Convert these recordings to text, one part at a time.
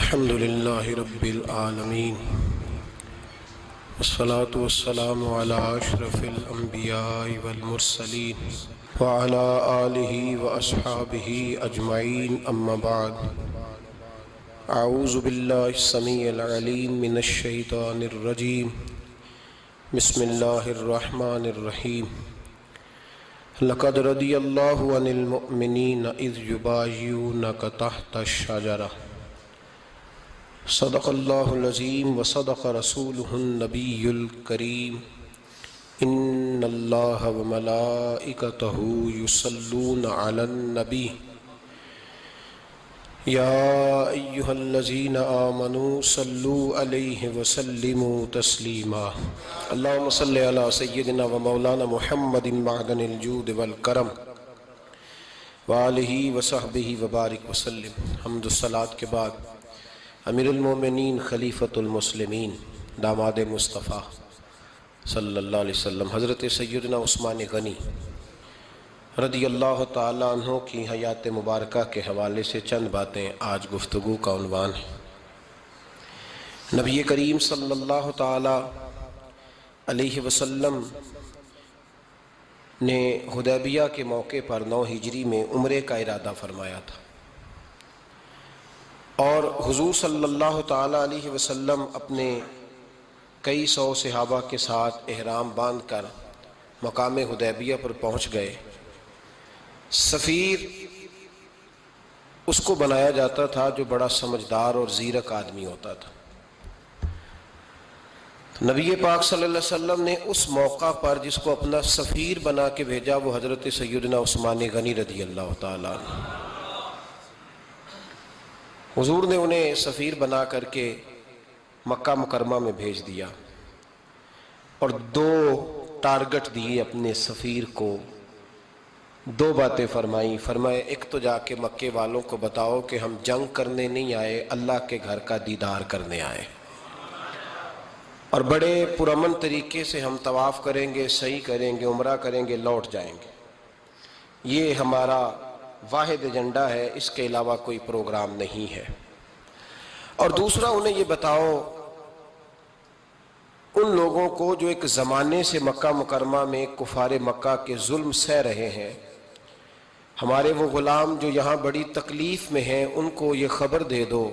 الحمد لله رب العالمين والصلاة والسلام على أشرف الأنبياء والمرسلين وعلى آله وأصحابه أجمعين أما بعد أعوذ بالله السميع العليم من الشيطان الرجيم بسم الله الرحمن الرحيم لقد رضي الله عن المؤمنين إذ يبايعونك تحت الشجرة صدق الله العظيم وصدق رسوله النبي الكريم إن الله وملائكته يصلون على النبي يا أيها الذين آمنوا صلوا عليه وسلموا تسليما اللهم صل على سيدنا ومولانا محمد معدن الجود والکرم وآلہ وصحبہ وبارک وسلم۔ حمد الصلاۃ کے بعد امیر المومنین خلیفۃ المسلمین داماد مصطفیٰ صلی اللہ علیہ وسلم حضرت سیدنا عثمان غنی رضی اللہ تعالیٰ عنہ کی حیات مبارکہ کے حوالے سے چند باتیں آج گفتگو کا عنوان ہے۔ نبی کریم صلی اللہ تعالیٰ علیہ وسلم نے حدیبیہ کے موقع پر 9 ہجری میں عمرے کا ارادہ فرمایا تھا، اور حضور صلی اللہ تعالیٰ علیہ وسلم اپنے کئی سو صحابہ کے ساتھ احرام باندھ کر مقام حدیبیہ پر پہنچ گئے۔ سفیر اس کو بنایا جاتا تھا جو بڑا سمجھدار اور زیرک آدمی ہوتا تھا۔ نبی پاک صلی اللہ علیہ وسلم نے اس موقع پر جس کو اپنا سفیر بنا کے بھیجا وہ حضرت سیدنا عثمان غنی رضی اللہ تعالیٰ عنہ۔ حضور نے انہیں سفیر بنا کر کے مکہ مکرمہ میں بھیج دیا اور 2 ٹارگٹ دیے اپنے سفیر کو، 2 باتیں فرمائے ایک تو جا کے مکے والوں کو بتاؤ کہ ہم جنگ کرنے نہیں آئے، اللہ کے گھر کا دیدار کرنے آئے، اور بڑے پرامن طریقے سے ہم طواف کریں گے، سعی کریں گے، عمرہ کریں گے، لوٹ جائیں گے۔ یہ ہمارا واحد ایجنڈا ہے، اس کے علاوہ کوئی پروگرام نہیں ہے۔ اور دوسرا انہیں یہ بتاؤ ان لوگوں کو جو ایک زمانے سے مکہ مکرمہ میں کفار مکہ کے ظلم سہ رہے ہیں، ہمارے وہ غلام جو یہاں بڑی تکلیف میں ہیں، ان کو یہ خبر دے دو،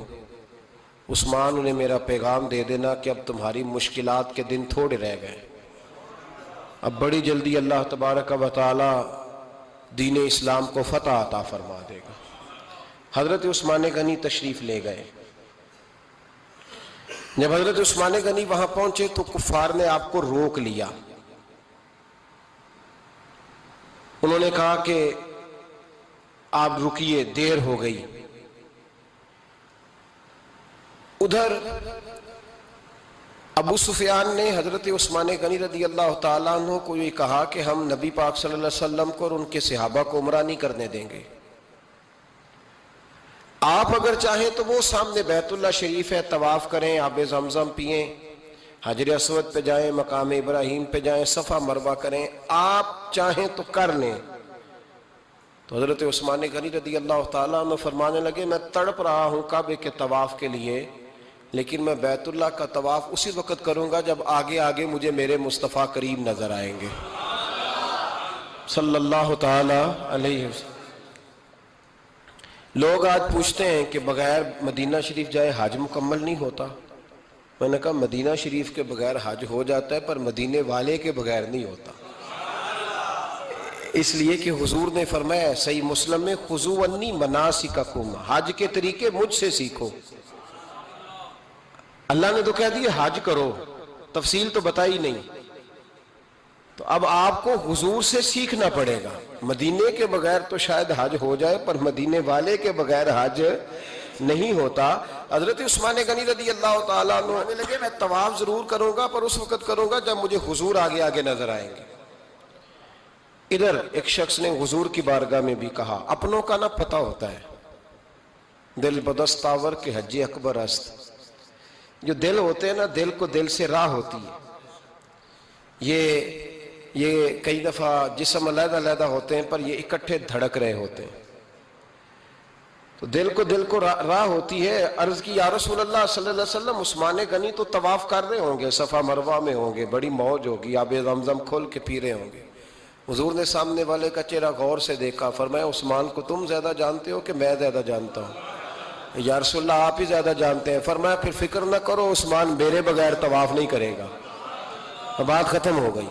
عثمان انہیں میرا پیغام دے دینا کہ اب تمہاری مشکلات کے دن تھوڑے رہ گئے، اب بڑی جلدی اللہ تبارک و تعالی دین اسلام کو فتح عطا فرما دے گا۔ حضرت عثمان غنی تشریف لے گئے۔ جب حضرت عثمان غنی وہاں پہنچے تو کفار نے آپ کو روک لیا۔ انہوں نے کہا کہ آپ رکیے، دیر ہو گئی۔ ادھر ابو سفیان نے حضرت عثمان غنی رضی اللہ تعالیٰ عنہ کو یہ کہا کہ ہم نبی پاک صلی اللہ علیہ وسلم کو اور ان کے صحابہ کو عمرہ نہیں کرنے دیں گے، آپ اگر چاہیں تو وہ سامنے بیت اللہ شریف ہے، طواف کریں، آب زمزم پئیں، حجر اسود پہ جائیں، مقام ابراہیم پہ جائیں، صفا مروہ کریں، آپ چاہیں تو کر لیں۔ تو حضرت عثمان غنی رضی اللہ تعالیٰ عنہ فرمانے لگے میں تڑپ رہا ہوں کعبے کے طواف کے لیے، لیکن میں بیت اللہ کا طواف اسی وقت کروں گا جب آگے آگے مجھے میرے مصطفیٰ کریم نظر آئیں گے صلی اللہ تعالی علیہ وسلم۔ لوگ آج پوچھتے ہیں کہ بغیر مدینہ شریف جائے حج مکمل نہیں ہوتا۔ میں نے کہا مدینہ شریف کے بغیر حج ہو جاتا ہے پر مدینے والے کے بغیر نہیں ہوتا، اس لیے کہ حضور نے فرمایا صحیح مسلم میں خذوا عنی مناسککم، حج کے طریقے مجھ سے سیکھو۔ اللہ نے تو کہہ دیا حج کرو، تفصیل تو بتائی نہیں، تو اب آپ کو حضور سے سیکھنا پڑے گا۔ مدینے کے بغیر تو شاید حج ہو جائے پر مدینے والے کے بغیر حج نہیں ہوتا۔ حضرت عثمان غنی رضی اللہ تعالیٰ عنہ کہنے لگے میں طواف ضرور کروں گا پر اس وقت کروں گا جب مجھے حضور آگے آگے نظر آئیں گے۔ ادھر ایک شخص نے حضور کی بارگاہ میں بھی کہا، اپنوں کا نہ پتہ ہوتا ہے، دل بدستاور کے حج اکبر است۔ جو دل ہوتے ہیں نا، دل کو دل سے راہ ہوتی ہے۔ یہ کئی دفعہ جسم علیحدہ علیحدہ ہوتے ہیں پر یہ اکٹھے دھڑک رہے ہوتے ہیں۔ تو دل کو راہ ہوتی ہے. عرض کی یا رسول اللہ صلی اللہ علیہ وسلم عثمان غنی تو طواف کر رہے ہوں گے، صفا مروہ میں ہوں گے، بڑی موج ہوگی، آب زمزم کھول کے پی رہے ہوں گے. حضور نے سامنے والے کا چہرہ غور سے دیکھا، فرمایا عثمان کو تم زیادہ جانتے ہو کہ میں زیادہ جانتا ہوں؟ یا رسول اللہ آپ ہی زیادہ جانتے ہیں. فرمایا پھر فکر نہ کرو، عثمان میرے بغیر طواف نہیں کرے گا. بات ختم ہو گئی،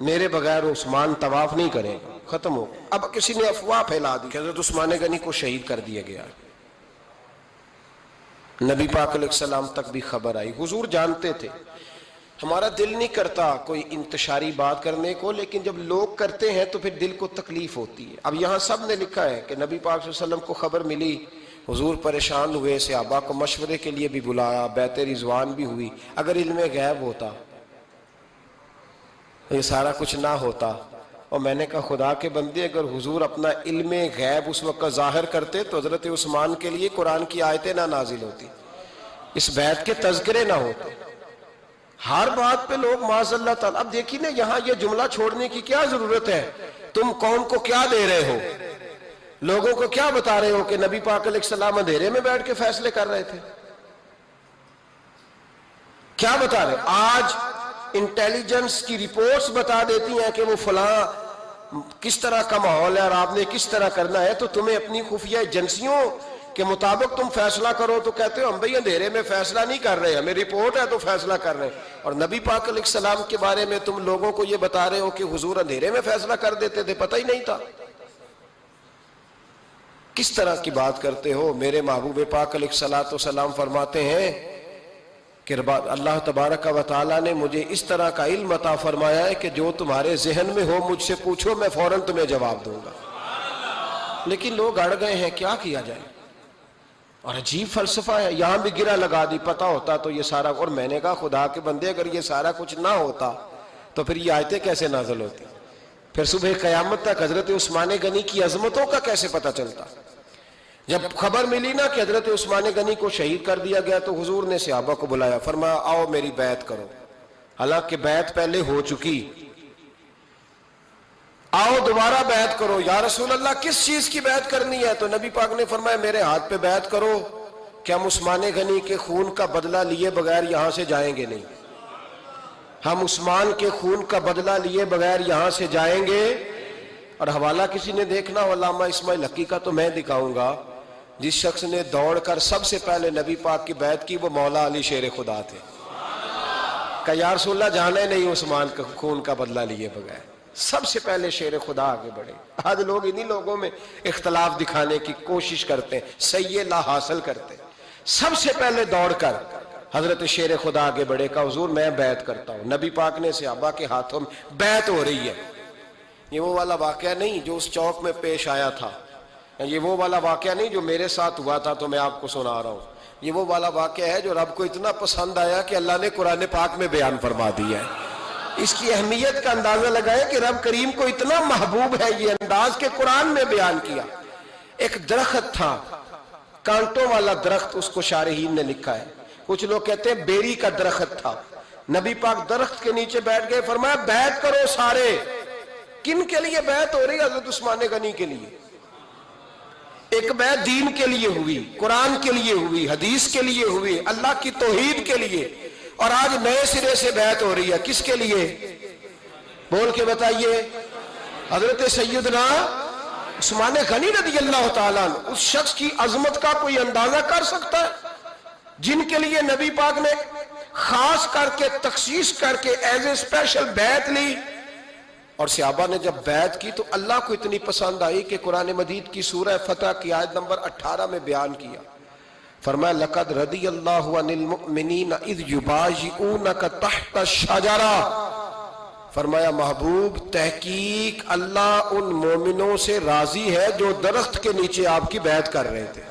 میرے بغیر عثمان طواف نہیں کرے گا، ختم ہو. اب کسی نے افواہ پھیلا دی کہ حضرت عثمان غنی کو شہید کر دیا گیا. نبی پاک علیہ السلام تک بھی خبر آئی. حضور جانتے تھے. ہمارا دل نہیں کرتا کوئی انتشاری بات کرنے کو، لیکن جب لوگ کرتے ہیں تو پھر دل کو تکلیف ہوتی ہے. اب یہاں سب نے لکھا ہے کہ نبی پاک صلی اللہ علیہ وسلم کو خبر ملی، حضور پریشان ہوئے، صحابہ کو مشورے کے لیے بھی بلایا، بیعت رضوان بھی ہوئی. اگر علم غیب ہوتا، یہ سارا کچھ نہ ہوتا. اور میں نے کہا خدا کے بندے، اگر حضور اپنا علم غیب اس وقت ظاہر کرتے تو حضرت عثمان کے لیے قرآن کی آیتیں نہ نازل ہوتی، اس بیعت کے تذکرے نہ ہوتے. ہر بات پہ لوگ معاذ اللہ تعالی. اب دیکھیے نا، یہاں یہ جملہ چھوڑنے کی کیا ضرورت ہے؟ تم قوم کو کیا دے رہے ہو؟ لوگوں کو کیا بتا رہے ہو کہ نبی پاک علیہ السلام اندھیرے میں بیٹھ کے فیصلے کر رہے تھے؟ کیا بتا رہے؟ آج انٹیلیجنس کی رپورٹس بتا دیتی ہیں کہ وہ فلاں کس طرح کا ماحول ہے اور آپ نے کس طرح کرنا ہے، تو تمہیں اپنی خفیہ ایجنسیوں کے مطابق تم فیصلہ کرو تو کہتے ہو ہم بھئی اندھیرے میں فیصلہ نہیں کر رہے، ہمیں رپورٹ ہے تو فیصلہ کر رہے ہیں. اور نبی پاک علیہ السلام کے بارے میں تم لوگوں کو یہ بتا رہے ہو کہ حضور اندھیرے میں فیصلہ کر دیتے تھے، پتہ ہی نہیں تھا. کس طرح کی بات کرتے ہو؟ میرے محبوب پاک علیہ السلام فرماتے ہیں کہ اللہ تبارک و تعالیٰ نے مجھے اس طرح کا علم عطا فرمایا ہے کہ جو تمہارے ذہن میں ہو مجھ سے پوچھو، میں فوراً تمہیں جواب دوں گا. لیکن لوگ اڑ گئے ہیں، کیا کیا جائے؟ اور عجیب فلسفہ ہے. یہاں بھی گرہ لگا دی، پتہ ہوتا تو یہ سارا. اور میں نے کہا خدا کے بندے، اگر یہ سارا کچھ نہ ہوتا تو پھر یہ آیتیں کیسے نازل ہوتی؟ پھر صبح قیامت تک حضرت عثمان غنی کی عظمتوں کا کیسے پتہ چلتا؟ جب خبر ملی نا کہ حضرت عثمان غنی کو شہید کر دیا گیا تو حضور نے صحابہ کو بلایا، فرمایا آؤ میری بیعت کرو. حالانکہ بیعت پہلے ہو چکی، آؤ دوبارہ بیعت کرو. یا رسول اللہ کس چیز کی بیعت کرنی ہے؟ تو نبی پاک نے فرمایا میرے ہاتھ پہ بیعت کرو کہ ہم عثمان غنی کے خون کا بدلہ لیے بغیر یہاں سے جائیں گے نہیں. ہم عثمان کے خون کا بدلہ لیے بغیر یہاں سے جائیں گے. اور حوالہ کسی نے دیکھنا ہو علامہ اسماعیل حقی کا تو میں دکھاؤں گا. جس شخص نے دوڑ کر سب سے پہلے نبی پاک کی بیعت کی وہ مولا علی شیر خدا تھے. کہ یا رسول اللہ جانا ہی نہیں عثمان کا خون کا بدلہ لیے بغیر. سب سے پہلے شیر خدا آگے بڑھے. آج لوگ انہی لوگوں میں اختلاف دکھانے کی کوشش کرتے ہیں، صحیح لا حاصل کرتے ہیں. سب سے پہلے دوڑ کر حضرت شیر خدا آگے بڑھے کہ حضور میں بیعت کرتا ہوں. نبی پاک نے صحابہ کے ہاتھوں میں بیعت ہو رہی ہے. یہ وہ والا واقعہ نہیں جو اس چوک میں پیش آیا تھا، یہ وہ والا واقعہ نہیں جو میرے ساتھ ہوا تھا تو میں آپ کو سنا رہا ہوں. یہ وہ والا واقعہ ہے جو رب کو اتنا پسند آیا کہ اللہ نے قرآن پاک میں بیان فرما دیا ہے. اس کی اہمیت کا اندازہ لگائے کہ رب کریم کو اتنا محبوب ہے یہ انداز کہ قرآن میں بیان کیا. ایک درخت تھا، کانٹوں والا درخت، اس کو شارحین نے لکھا ہے. کچھ لوگ کہتے ہیں بیری کا درخت تھا. نبی پاک درخت کے نیچے بیٹھ گئے، فرمایا بیعت کرو سارے. کن کے لیے بیعت ہو رہی؟ حضرت عثمان غنی کے لیے. ایک بیعت دین کے لیے ہوئی، قرآن کے لیے ہوئی، حدیث کے لیے ہوئی، اللہ کی توحید کے لیے. اور آج نئے سرے سے بیعت ہو رہی ہے. کس کے لیے؟ بول کے بتائیے. حضرت سیدنا عثمان غنی رضی اللہ تعالیٰ عنہ. اس شخص کی عظمت کا کوئی اندازہ کر سکتا ہے؟ جن کے لیے نبی پاک نے خاص کر کے تخصیص کر کے ایز اے اسپیشل بیعت لی. اور صحابہ نے جب بیعت کی تو اللہ کو اتنی پسند آئی کہ قرآن مجید کی سورہ فتح کی آیت نمبر 18 میں بیان کیا. فرمایا لقد رضی اللہ عن المؤمنین اذ یبایعونک تحت الشجرہ. فرمایا محبوب تحقیق اللہ ان مومنوں سے راضی ہے جو درخت کے نیچے آپ کی بیعت کر رہے تھے.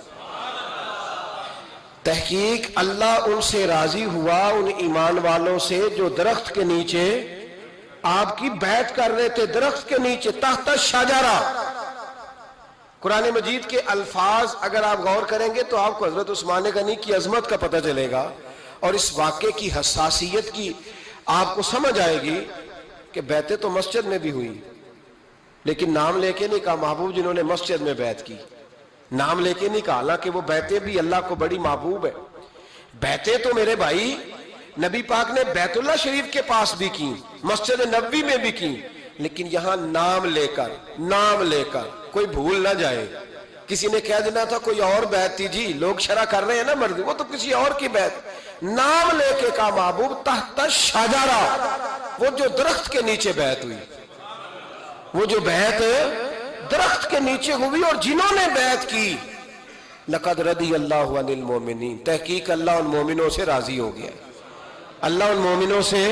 تحقیق اللہ ان سے راضی ہوا، ان ایمان والوں سے جو درخت کے نیچے آپ کی بیعت کر رہے تھے. درخت کے نیچے تحت الشجرہ. قرآن مجید کے الفاظ اگر آپ غور کریں گے تو آپ کو حضرت عثمان غنی کی عظمت کا پتہ چلے گا اور اس واقعے کی حساسیت کی آپ کو سمجھ آئے گی کہ بیعتیں تو مسجد میں بھی ہوئی لیکن نام لے کے نہیں کہا محبوب جنہوں نے مسجد میں بیعت کی. نام لے کے نہیں کہا، حالانکہ وہ بیعتیں بھی اللہ کو بڑی محبوب ہے. بیعتیں تو میرے بھائی نبی پاک نے بیت اللہ شریف کے پاس بھی کی، مسجد نبوی میں بھی کی، لیکن یہاں نام لے کر کوئی بھول نہ جائے. کسی نے کہہ دینا تھا کوئی اور بیعت تھی جی، لوگ شرع کر رہے ہیں نا مرضی، وہ تو کسی اور کی بیعت. نام لے کے کہا محبوب تحت شجرہ، وہ جو درخت کے نیچے بیعت ہوئی، وہ جو بیعت درخت کے نیچے ہوئی، اور جنہوں نے بیعت کی لقد رضی اللہ عن المومنین، تحقیق اللہ ان مومنوں سے راضی ہو گیا. اللہ ان مومنوں سے.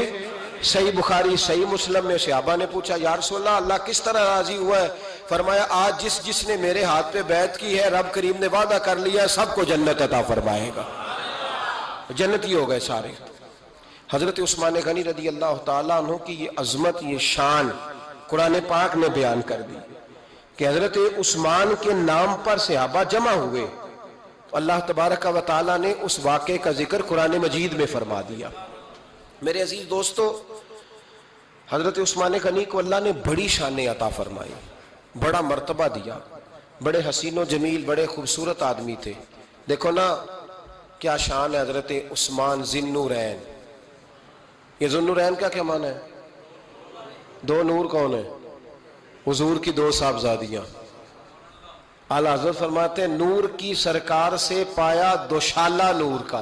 صحیح بخاری صحیح مسلم میں صحابہ نے پوچھا یا رسول اللہ اللہ کس طرح راضی ہوا ہے؟ فرمایا آج جس نے میرے ہاتھ پہ بیعت کی ہے رب کریم نے وعدہ کر لیا ہے سب کو جنت عطا فرمائے گا، جنتی ہو گئے سارے. حضرت عثمان غنی رضی اللہ تعالیٰ عنہ کی یہ عظمت، یہ شان قرآن پاک نے بیان کر دی کہ حضرت عثمان کے نام پر صحابہ جمع ہوئے. اللہ تبارک و تعالیٰ نے اس واقعے کا ذکر قرآن مجید میں فرما دیا. میرے عزیز دوستو، حضرت عثمان غنی کو اللہ نے بڑی شان عطا فرمائی، بڑا مرتبہ دیا. بڑے حسین و جمیل، بڑے خوبصورت آدمی تھے. دیکھو نا کیا شان ہے حضرت عثمان ذی النورین. یہ ذی النورین کا کیا معنی ہے؟ دو نور کون ہے؟ حضور کی دو صاحبزادیاں. اعلیٰ حضرت فرماتے ہیں نور کی سرکار سے پایا دوشالہ نور کا،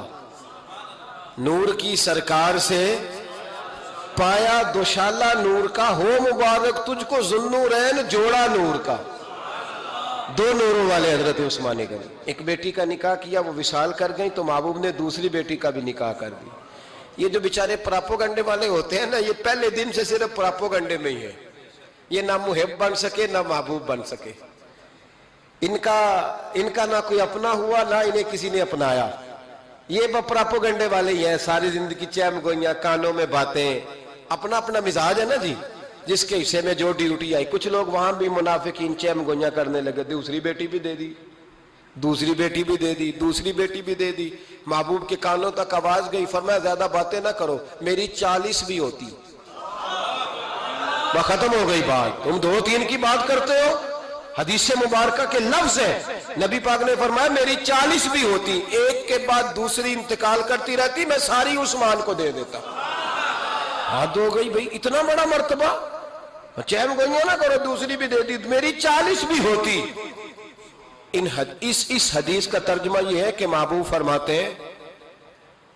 نور کی سرکار سے پایا دوشالہ نور کا، ہو مبارک تجھ کو ذی النورین جوڑا نور کا. دو نوروں والے حضرت عثمان غنی. ایک بیٹی کا نکاح کیا، وہ وصال کر گئی تو محبوب نے دوسری بیٹی کا بھی نکاح کر دی. یہ جو بیچارے پراپوگنڈے والے ہوتے ہیں نا، یہ پہلے دن سے صرف پراپوگنڈے میں ہی ہے. یہ نہ محب بن سکے نہ محبوب بن سکے. ان کا نہ کوئی اپنا ہوا نہ انہیں کسی نے اپنایا. یہ پراپوگنڈے والے ہی ہیں، ساری زندگی چیم گوئیاں، کانوں میں باتیں. اپنا اپنا مزاج ہے نا جی، جس کے حصے میں جو ڈیوٹی آئی. کچھ لوگ وہاں بھی منافقین چیم گوئیاں کرنے لگے، دوسری بیٹی بھی دے دی، دوسری بیٹی بھی دے دی، دوسری بیٹی بھی دے دی. محبوب کے کانوں تک آواز گئی، فرمایا زیادہ باتیں نہ کرو، میری 40 بھی ہوتی. وہ ختم ہو گئی بات، تم 2-3 کی بات کرتے ہو. حدیث مبارکہ کے لفظ ہے، نبی پاک نے فرمایا میری 40 بھی ہوتی، ایک کے بعد دوسری انتقال کرتی رہتی، میں ساری عثمان کو دے دیتا. حد ہو گئی بھئی، اتنا بڑا مرتبہ. چیم گوئیاں نہ کرو، دوسری بھی دے دی، میری 40 بھی ہوتی. اس حدیث کا ترجمہ یہ ہے کہ محبوب فرماتے ہیں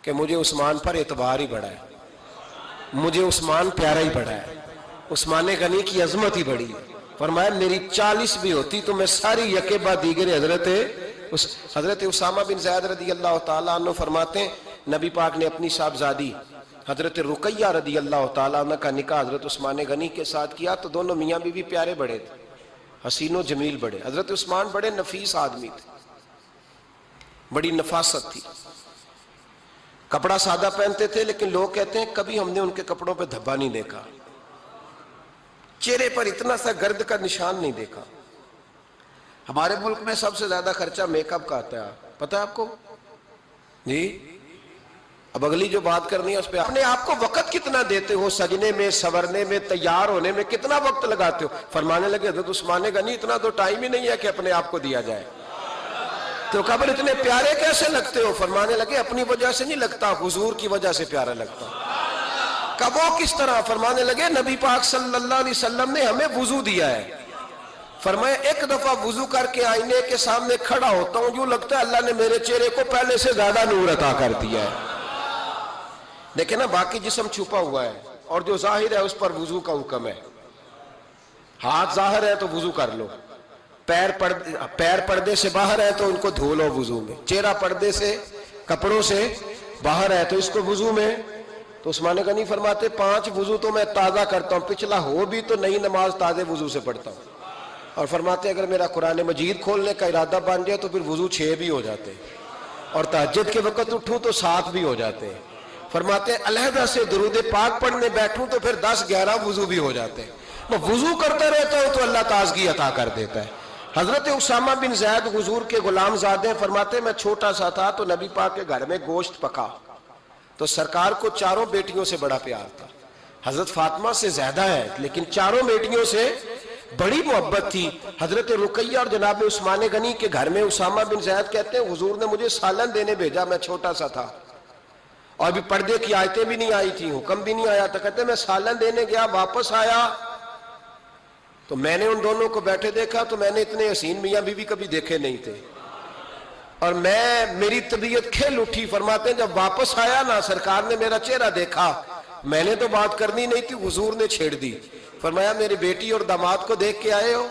کہ مجھے عثمان پر اعتبار ہی بڑا ہے، مجھے عثمان پیارا ہی بڑا ہے، عثمان غنی کی عظمت ہی بڑی ہے. فرمایا میری 40 بھی ہوتی تو میں ساری یکے بعد دیگر حضرت اسامہ بن زید رضی اللہ تعالیٰ عنہ فرماتے ہیں نبی پاک نے اپنی صاحبزادی حضرت رقیہ رضی اللہ تعالیٰ عنہ کا نکاح حضرت عثمان غنی کے ساتھ کیا تو دونوں میاں بیوی پیارے بڑے تھے، حسین و جمیل بڑے. حضرت عثمان بڑے نفیس آدمی تھے، بڑی نفاست تھی. کپڑا سادہ پہنتے تھے لیکن لوگ کہتے ہیں کبھی ہم نے ان کے کپڑوں پہ دھبا نہیں دیکھا، چہرے پر اتنا سا گرد کا نشان نہیں دیکھا. ہمارے ملک میں سب سے زیادہ خرچہ میک اپ کا آتا ہے، پتہ ہے آپ کو جی؟ اب اگلی جو بات کرنی ہے اس پہ اپنے آپ کو وقت کتنا دیتے ہو، سجنے میں، سورنے میں، تیار ہونے میں کتنا وقت لگاتے ہو. فرمانے لگے حضرت عثمان غنی اتنا تو ٹائم ہی نہیں ہے کہ اپنے آپ کو دیا جائے. تو قبر اتنے پیارے کیسے لگتے ہو؟ فرمانے لگے اپنی وجہ سے نہیں لگتا، حضور کی وجہ سے پیارا لگتا. کب وہ کس طرح؟ فرمانے لگے نبی پاک صلی اللہ علیہ وسلم نے ہمیں وضو دیا ہے. فرمایا ایک دفعہ وضو کر کے آئینے کے سامنے کھڑا ہوتا ہوں یوں لگتا ہے اللہ نے میرے چہرے کو پہلے سے زیادہ نور عطا کر دیا ہے. دیکھیں نا باقی جسم چھپا ہوا ہے اور جو ظاہر ہے اس پر وضو کا حکم ہے. ہاتھ ظاہر ہے تو وضو کر لو، پیر پردے سے باہر ہے تو ان کو دھو لو وضو میں، چہرہ پردے سے کپڑوں سے باہر ہے تو اس کو وضو میں. تو عثمان غنی فرماتے 5 وضو تو میں تازہ کرتا ہوں، پچھلا ہو بھی تو نئی نماز تازے وضو سے پڑھتا ہوں. اور فرماتے اگر میرا قرآن مجید کھولنے کا ارادہ بن جائے تو پھر وضو 6 بھی ہو جاتے اور تہجد کے وقت اٹھوں تو 7 بھی ہو جاتے. فرماتے علیحدہ سے درود پاک پڑھنے بیٹھوں تو پھر 10-11 وضو بھی ہو جاتے. میں وضو کرتا رہتا ہوں تو اللہ تازگی عطا کر دیتا ہے. حضرت اسامہ بن زید حضور کے غلام زادے فرماتے میں چھوٹا سا تھا تو نبی پاک کے گھر میں گوشت پکا تو سرکار کو 4 بیٹیوں سے بڑا پیار تھا. حضرت فاطمہ سے زیادہ ہے لیکن 4 بیٹیوں سے بڑی محبت تھی. حضرت رقیہ اور جناب عثمان غنی کے گھر میں اسامہ بن زید کہتے ہیں حضور نے مجھے سالن دینے بھیجا, میں چھوٹا سا تھا اور ابھی پردے کی آیتیں بھی نہیں آئی تھی, حکم بھی نہیں آیا تھا. کہتے ہیں میں سالن دینے گیا, واپس آیا تو میں نے ان دونوں کو بیٹھے دیکھا تو میں نے اتنے حسین میاں بیوی کبھی دیکھے نہیں تھے, اور میری طبیعت کھل اٹھی. فرماتے ہیں جب واپس آیا نا, سرکار نے میرا چہرہ دیکھا, میں نے تو بات کرنی نہیں تھی, حضور نے چھیڑ دی. فرمایا میری بیٹی اور داماد کو دیکھ کے آئے ہو؟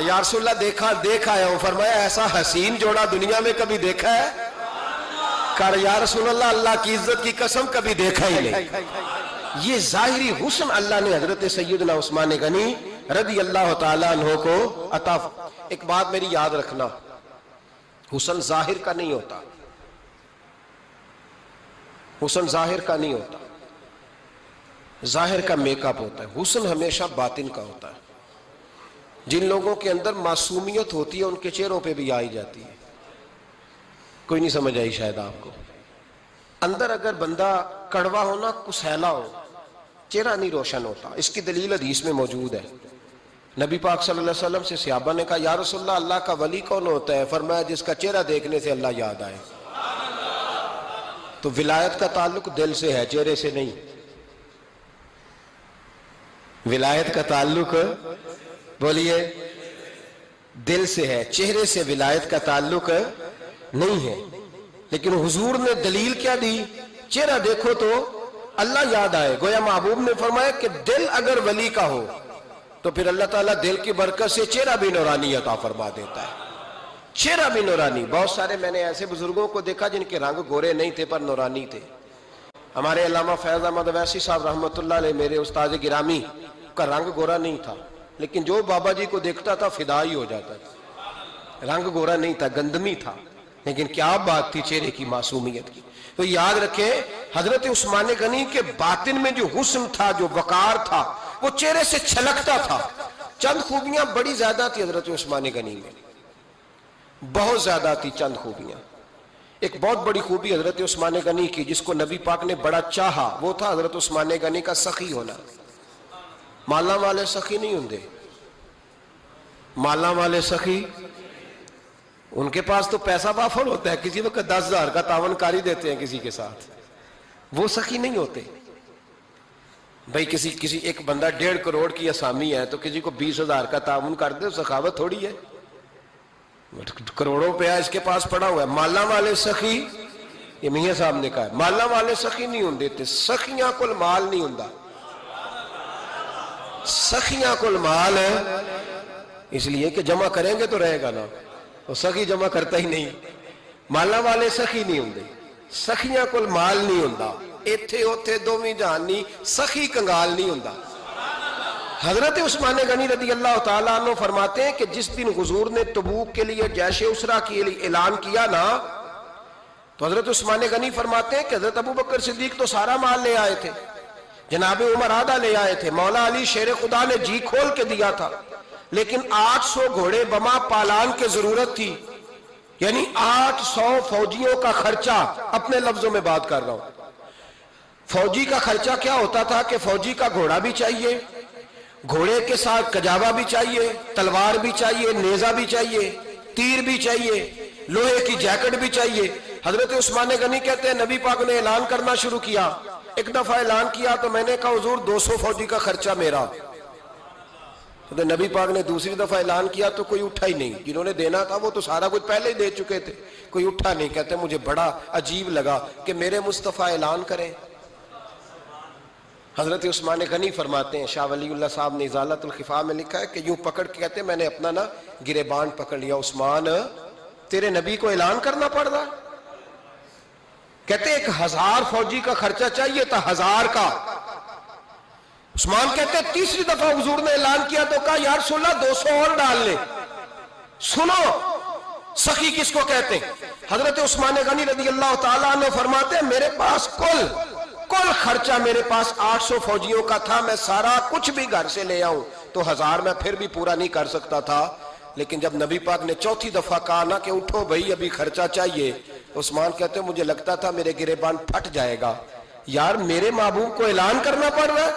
یا رسول اللہ دیکھ آیا ہوں. فرمایا ایسا حسین جوڑا دنیا میں کبھی دیکھا ہے؟ کہا یا رسول اللہ اللہ کی عزت کی قسم کبھی دیکھا ہی نہیں. یہ ظاہری حسن اللہ نے حضرت سیدنا عثمان غنی رضی اللہ تعالیٰ عنہ کو عطا. ایک بات میری یاد رکھنا, حسن ظاہر کا نہیں ہوتا, حسن ظاہر کا نہیں ہوتا, ظاہر کا میک اپ ہوتا ہے. حسن ہمیشہ باطن کا ہوتا ہے. جن لوگوں کے اندر معصومیت ہوتی ہے ان کے چہروں پہ بھی آئی جاتی ہے. کوئی نہیں سمجھ آئی شاید آپ کو. اندر اگر بندہ کڑوا ہونا, کسیلا ہو, چہرہ نہیں روشن ہوتا. اس کی دلیل حدیث میں موجود ہے. نبی پاک صلی اللہ علیہ وسلم سے صحابہ نے کہا یا رسول اللہ اللہ کا ولی کون ہوتا ہے؟ فرمایا جس کا چہرہ دیکھنے سے اللہ یاد آئے. تو ولایت کا تعلق دل سے ہے, چہرے سے نہیں. ولایت کا تعلق بولیے دل سے ہے, چہرے سے ولایت کا تعلق نہیں ہے. لیکن حضور نے دلیل کیا دی؟ چہرہ دیکھو تو اللہ یاد آئے. گویا محبوب نے فرمایا کہ دل اگر ولی کا ہو تو پھر اللہ تعالیٰ دل کی برکت سے چہرہ بھی نورانی عطا فرما دیتا ہے. چہرہ بھی نورانی. بہت سارے میں نے ایسے بزرگوں کو دیکھا جن کے رنگ گورے نہیں تھے پر نورانی تھے. ہمارے علامہ فیض احمد اویسی صاحب رحمۃ اللہ علیہ میرے استاد گرامی کا رنگ گورا نہیں تھا, لیکن جو بابا جی کو دیکھتا تھا فدا ہی ہو جاتا تھا. رنگ گورا نہیں تھا, گندمی تھا, لیکن کیا بات تھی چہرے کی معصومیت کی. تو یاد رکھیں حضرت عثمان غنی کے باطن میں جو حسن تھا, جو وقار تھا, وہ چہرے سے چھلکتا تھا. چند خوبیاں بڑی زیادہ تھی حضرت عثمان غنی میں, بہت زیادہ تھی چند خوبیاں. ایک بہت بڑی خوبی حضرت عثمان غنی کی جس کو نبی پاک نے بڑا چاہا, وہ تھا حضرت عثمان غنی کا سخی ہونا. مالا والے سخی نہیں ہوندے, مالا والے سخی ان کے پاس تو پیسہ وافر ہوتا ہے, کسی وقت 10,000 کا تعاون کاری دیتے ہیں کسی کے ساتھ. وہ سخی نہیں ہوتے بھائی. کسی ایک بندہ 1.5 کروڑ کی اسامی ہے تو کسی کو 20,000 کا تعاون کر دے, سخاوت تھوڑی ہے. کروڑوں روپیہ اس کے پاس پڑا ہوا ہے. مالا والے سخی, یہ میاں صاحب نے کہا ہے, مالا والے سخی نہیں ہوندے تے سخیاں کل مال نہیں ہوندا. سخیاں کل مال ہے اس لیے کہ جمع کریں گے تو رہے گا نا, وہ سخی جمع کرتا ہی نہیں. مالا والے سخی نہیں ہوندے, سخیاں کل مال نہیں ہوندا. ایتھے اوتھے دوویں جہانی سخی کنگال نہیں ہوندا. حضرت عثمان غنی رضی اللہ تعالیٰ عنہ فرماتے ہیں کہ جس دن حضور نے تبوک کے لیے جیش اسرا کے لیے اعلان کیا نا, تو حضرت عثمان غنی فرماتے ہیں کہ حضرت ابو بکر صدیق تو سارا مال لے آئے تھے, جناب عمر آدھا لے آئے تھے, مولا علی شیر خدا نے جی کھول کے دیا تھا, لیکن 800 گھوڑے بما پالان کی ضرورت تھی. یعنی 800 فوجیوں کا خرچہ, اپنے لفظوں میں بات کر رہا ہوں. فوجی کا خرچہ کیا ہوتا تھا کہ فوجی کا گھوڑا بھی چاہیے, گھوڑے کے ساتھ کجاوا بھی چاہیے, تلوار بھی چاہیے, نیزہ بھی چاہیے, تیر بھی چاہیے, لوہے کی جیکٹ بھی چاہیے. حضرت عثمان غنی کہتے ہیں نبی پاک نے اعلان کرنا شروع کیا. ایک دفعہ اعلان کیا تو میں نے کہا حضور 200 فوجی کا خرچہ میرا. تو نبی پاک نے دوسری دفعہ اعلان کیا تو کوئی اٹھا ہی نہیں. جنہوں نے دینا تھا وہ تو سارا کچھ پہلے ہی دے چکے تھے, کوئی اٹھا نہیں. کہتے مجھے بڑا عجیب لگا کہ میرے مصطفیٰ اعلان کریں. حضرت عثمان غنی فرماتے ہیں, شاہ ولی اللہ صاحب نے ازالت الخفا میں لکھا ہے کہ یوں پکڑ کے کہتے ہیں میں نے اپنا نا گریبان پکڑ لیا, عثمان تیرے نبی کو اعلان کرنا پڑ رہا. کہتے 1000 فوجی کا خرچہ چاہیے تھا, 1000 کا. عثمان کہتے ہیں تیسری دفعہ حضور نے اعلان کیا تو کہا یا رسول اللہ 200 اور ڈال لے. سنو سخی کس کو کہتے ہیں. حضرت عثمان غنی رضی اللہ تعالیٰ عنہ فرماتے ہیں میرے پاس کل خرچہ میرے پاس 800 فوجیوں کا تھا, میں سارا کچھ بھی گھر سے لے آؤں تو 1000 میں پھر بھی پورا نہیں کر سکتا تھا. لیکن جب نبی پاک نے چوتھی دفعہ کہا نا کہ اٹھو بھائی ابھی خرچہ چاہیے, عثمان کہتے ہیں مجھے لگتا تھا میرے گریبان پھٹ جائے گا. یار میرے محبوب کو اعلان کرنا پڑ رہا ہے,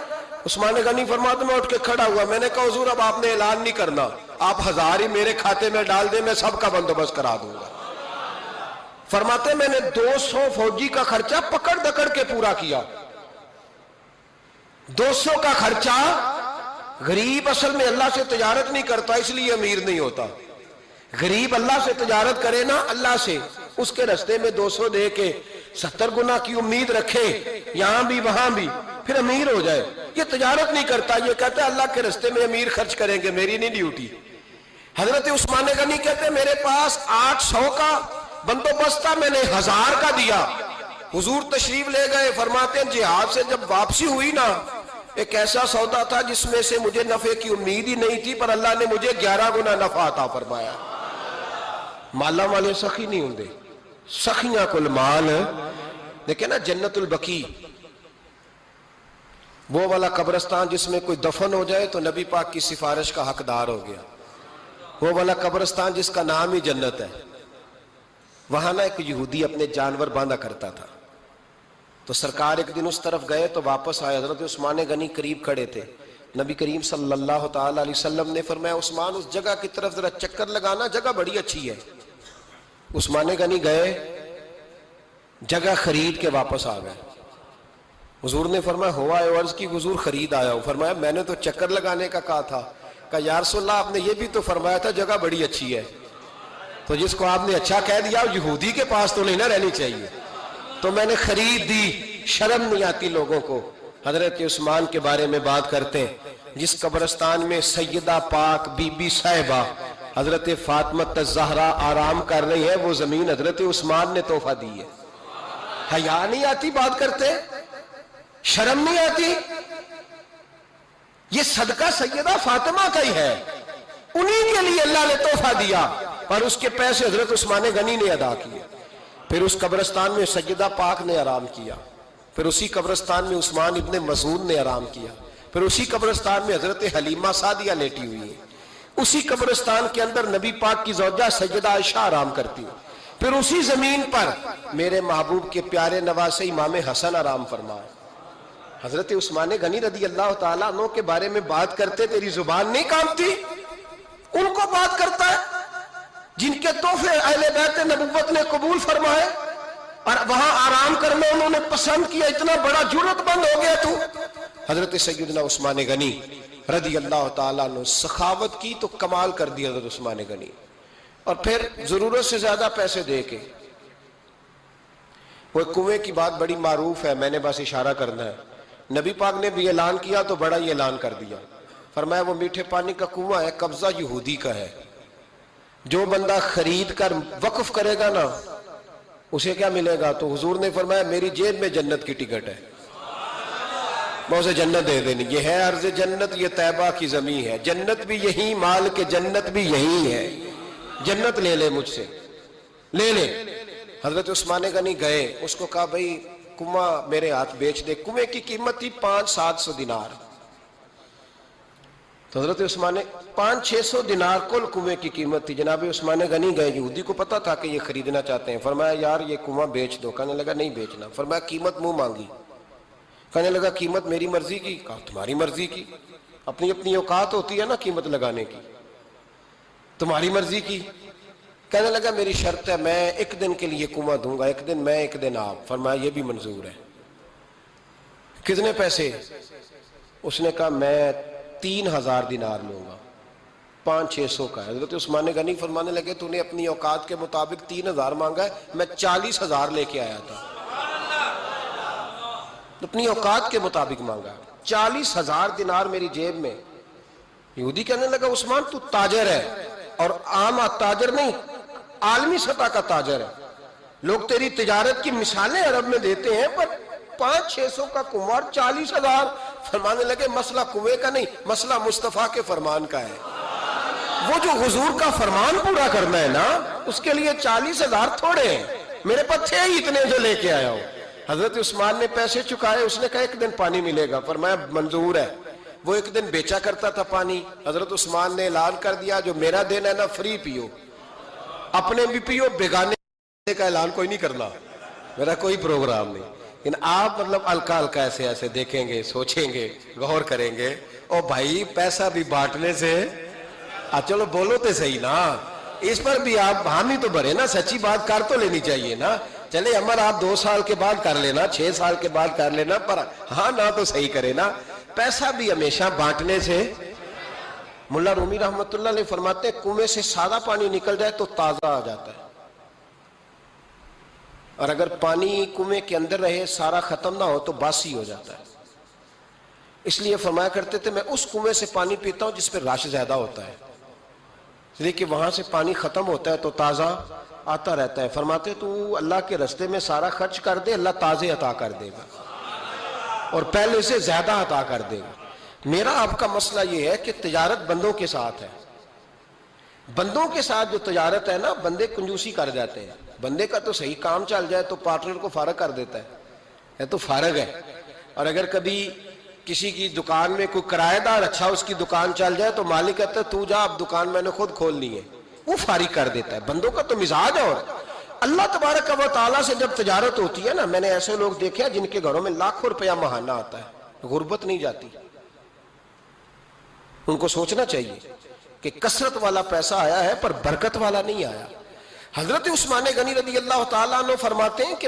عثمان غنی فرماتے میں اٹھ کے کھڑا ہوا، میں نے کہا حضور اب آپ نے اعلان نہیں کرنا، آپ 1000 ہی میرے کھاتے میں ڈال دیں، میں سب کا بندوبست کرا دوں گا۔ فرماتے میں نے 200 فوجی کا خرچہ پکڑ دکڑ کے پورا کیا۔ 200 کا خرچہ، غریب اصل میں اللہ سے تجارت نہیں کرتا اس لیے امیر نہیں ہوتا، غریب اللہ سے تجارت کرے نا، اللہ سے، اس کے رستے میں 200 دے کے 70 گنا کی امید رکھے، یہاں بھی وہاں بھی، پھر امیر ہو جائے۔ یہ تجارت نہیں کرتا، یہ کہتا ہے اللہ کے رستے میں امیر خرچ کریں گے، میری نہیں ڈیوٹی۔ حضرت عثمان غنی کہتے ہیں میرے پاس 800 کا بندوبست تھا، میں نے 1000 کا دیا۔ حضور تشریف لے گئے، فرماتے ہیں جہاد سے جب واپسی ہوئی نا، ایک ایسا سودا تھا جس میں سے مجھے نفع کی امید ہی نہیں تھی، پر اللہ نے مجھے 11 گنا نفع عطا فرمایا۔ مالا والے سخی نہیں ہوں دے، سخیاں کل مال۔ دیکھیں نا جنت البقیع، وہ والا قبرستان جس میں کوئی دفن ہو جائے تو نبی پاک کی سفارش کا حقدار ہو گیا، وہ والا قبرستان جس کا نام ہی جنت ہے۔ وہاں نا ایک یہودی اپنے جانور باندھا کرتا تھا، تو سرکار ایک دن اس طرف گئے تو واپس آئے، حضرت عثمان غنی قریب کھڑے تھے، نبی کریم صلی اللہ تعالی علیہ وسلم نے فرمایا عثمان اس جگہ کی طرف ذرا چکر لگانا، جگہ بڑی اچھی ہے۔ عثمان غنی گئے، جگہ خرید کے واپس آ گئے۔ حضور نے فرمایا ہوا ہے؟ عرض کی حضور خرید آیا ہوں۔ فرمایا میں نے تو چکر لگانے کا کہا تھا۔ کہا یا رسول اللہ آپ نے یہ بھی تو فرمایا تھا جگہ بڑی اچھی ہے، تو جس کو آپ نے اچھا کہہ دیا یہودی کے پاس تو نہیں نہ رہنی چاہیے، تو میں نے خرید دی۔ شرم نہیں آتی لوگوں کو۔ حضرت عثمان کے بارے میں بات کرتے ہیں، جس قبرستان میں سیدہ پاک بی بی صاحبہ حضرت فاطمہ الزہرا آرام کر رہی ہے، وہ زمین حضرت عثمان نے تحفہ دی ہے۔ حیا نہیں آتی بات کرتے؟ شرم نہیں آتی؟ یہ صدقہ سیدہ فاطمہ کا ہی ہے، انہی کے لیے اللہ نے تحفہ دیا، اور اس کے پیسے حضرت عثمان غنی نے ادا کیے۔ پھر اس قبرستان میں سیدہ پاک نے آرام کیا، پھر اسی قبرستان میں عثمان ابن مسعود نے آرام کیا، پھر اسی قبرستان میں حضرت حلیمہ سعدیہ لیٹی ہوئی ہے، اسی قبرستان کے اندر نبی پاک کی زوجہ سیدہ عائشہ آرام کرتی ہے، پھر اسی زمین پر میرے محبوب کے پیارے نواسے امام حسن آرام فرمائے۔ حضرت عثمان غنی رضی اللہ تعالیٰ عنہ کے بارے میں بات کرتے تیری زبان نہیں کانپتی؟ ان کو بات کرتا ہے جن کے تحفے اہل بیت نبوت نے قبول فرمائے اور وہاں آرام کرنا انہوں نے پسند کیا، اتنا بڑا جرت بند ہو گیا تو؟ حضرت سیدنا عثمان غنی رضی اللہ تعالیٰ عنہ سخاوت کی تو کمال کر دی حضرت عثمان غنی، اور پھر ضرورت سے زیادہ پیسے دے کے، وہ کنویں کی بات بڑی معروف ہے، میں نے بس اشارہ کرنا ہے، نبی پاک نے بھی اعلان کیا تو بڑا ہی اعلان کر دیا، فرمایا وہ میٹھے پانی کا کنواں ہے، قبضہ یہودی کا ہے، جو بندہ خرید کر وقف کرے گا نا اسے کیا ملے گا؟ تو حضور نے فرمایا میری جیب میں جنت کی ٹکٹ ہے، میں اسے جنت دے دینی، یہ ہے عرض جنت، یہ طیبہ کی زمین ہے، جنت بھی یہی، مال کے جنت بھی یہی ہے، جنت لے لے مجھ سے، لے لے۔ حضرت عثمان غنی گئے، اس کو کہا بھئی کنواں میرے ہاتھ بیچ دے، کنویں کی قیمت تھی 500-700 دینار، تو حضرت عثمان 500-600 دینار کل کنویں کی قیمت تھی۔ جناب عثمان غنی گئے، یہودی کو پتا تھا کہ یہ خریدنا چاہتے ہیں، فرمایا یار یہ کنواں بیچ دو، کہنے لگا نہیں بیچنا، فرمایا قیمت منہ مانگی، کہنے لگا قیمت میری مرضی کی، کہا تمہاری مرضی کی، اپنی اپنی اوقات ہوتی ہے نا قیمت لگانے کی، تمہاری مرضی کی، کہنے لگا میری شرط ہے میں ایک دن کے لیے کنواں دوں گا، ایک دن میں ایک دن آپ، فرمایا یہ بھی منظور ہے، کتنے پیسے؟ اس نے کہا میں 3000 دینار لوں گا، 500-600 کا ہے۔ حضرت عثمان غنی فرمانے لگے تو نے اپنی اوقات کے مطابق 3000 مانگا ہے، میں 40,000 لے کے آیا تھا، اپنی اوقات کے مطابق مانگا، 40,000 دینار میری جیب میں۔ یہودی کہنے لگا عثمان تو تاجر ہے، اور عام تاجر نہیں، عالمی سطح کا تاجر ہے، لوگ تیری تجارت کی مثالیں عرب میں دیتے ہیں، پر 500-600 کا کنواں 40,000، فرمانے لگے مسئلہ کنویں کا نہیں، مسئلہ مصطفیٰ کے فرمان کا ہے، وہ جو حضور کا فرمان پورا کرنا ہے نا، اس کے لیے 40,000 تھوڑے ہیں، میرے پاس تھے ہی اتنے جو لے کے آیا ہوں۔ حضرت عثمان نے پیسے چکائے، اس نے کہا ایک دن پانی ملے گا، فرمایا منظور ہے، وہ ایک دن بیچا کرتا تھا پانی، حضرت عثمان نے اعلان کر دیا جو میرا دین ہے نا فری پیو، اپنے بھی پیو، بیگانے کا اعلان کوئی نہیں کرنا، میرا کوئی پروگرام نہیں، لیکن آپ مطلب ہلکا ہلکا ایسے ایسے دیکھیں گے، سوچیں گے، غور کریں گے، او بھائی پیسہ بھی بانٹنے سے چلو بولو تو صحیح نا، اس پر بھی آپ حامی تو بھرے نا، سچی بات کر تو لینی چاہیے نا۔ چلے عمر آپ 2 سال کے بعد کر لینا، 6 سال کے بعد کر لینا، پر ہاں نہ تو صحیح کرے نا، پیسہ بھی ہمیشہ بانٹنے سے۔ ملا رومی رحمت اللہ علیہ فرماتے ہیں کنویں سے سادہ پانی نکل جائے تو تازہ آ جاتا ہے، اور اگر پانی کنویں کے اندر رہے سارا ختم نہ ہو تو باسی ہو جاتا ہے۔ اس لیے فرمایا کرتے تھے میں اس کنویں سے پانی پیتا ہوں جس پہ رش زیادہ ہوتا ہے، اس لیے کہ وہاں سے پانی ختم ہوتا ہے تو تازہ آتا رہتا ہے۔ فرماتے تو اللہ کے رستے میں سارا خرچ کر دے، اللہ تازے عطا کر دے گا اور پہلے سے زیادہ عطا کر دے گا۔ میرا آپ کا مسئلہ یہ ہے کہ تجارت بندوں کے ساتھ ہے، بندوں کے ساتھ جو تجارت ہے نا، بندے کنجوسی کر جاتے ہیں، بندے کا تو صحیح کام چل جائے تو پارٹنر کو فارغ کر دیتا ہے تو فارغ ہے، اور اگر کبھی کسی کی دکان میں کوئی کرایہ دار اچھا اس کی دکان چل جائے تو مالک کہتا ہے تو جا، اب دکان میں نے خود کھولنی ہے، وہ فارغ کر دیتا ہے۔ بندوں کا تو مزاج ہے۔ اور اللہ تبارک و تعالیٰ سے جب تجارت ہوتی ہے نا، میں نے ایسے لوگ دیکھے ہیں جن کے گھروں میں لاکھوں روپیہ ماہانہ آتا ہے، غربت نہیں جاتی۔ ان کو سوچنا چاہیے کہ کثرت والا پیسہ آیا ہے پر برکت والا نہیں آیا۔ حضرت عثمان غنی رضی اللہ تعالیٰ عنہ فرماتے ہیں کہ